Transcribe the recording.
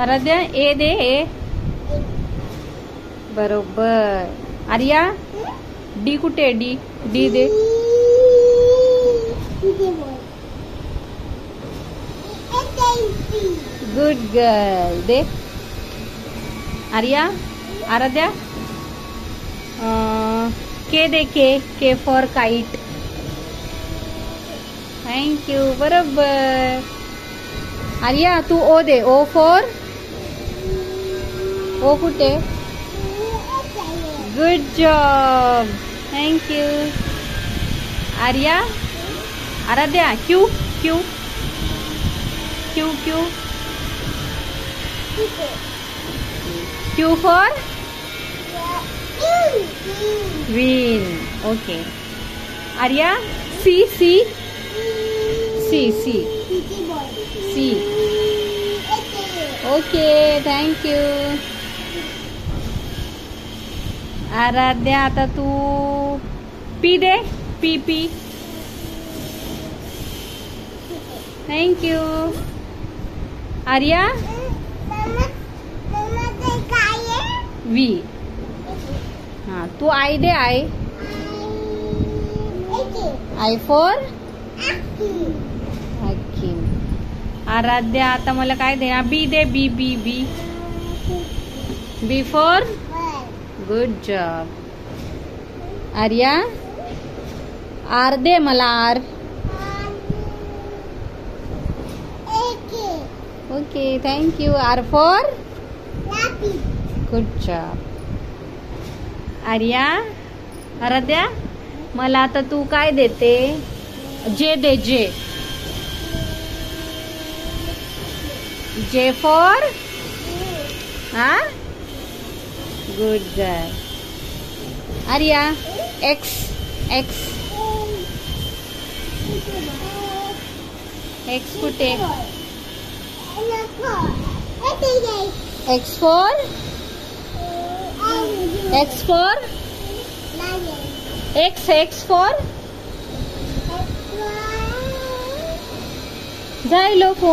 आराध्या ए दे ए. बरोबर. आर्या डी कुठे डी डी दे. गुड गर्ल दे. आर्या आराध्या के दे के फॉर काइट. थँक्यू. बरोबर. आर्या तू ओ दे ओ फॉर ओ कुठे. Good job. Thank you. Arya Aaradhya Q Q Q Q Q for queen. Okay. Arya C C C C C. Okay. Thank you. Aaradhya आता तू P दे P P. Thank you. Arya V. हा तू I दे आय आय फॉर हकीम. आराध्या आता मला काय दे बी दे B B B B for good job. Arya R दे मला R. Okay. Thank you. R for good job. Arya Aaradhya मला आता तू काय देते जे दे जे जे फॉर हा good girl. Arya X X X कुठे. X for X for X X for जायलो phone.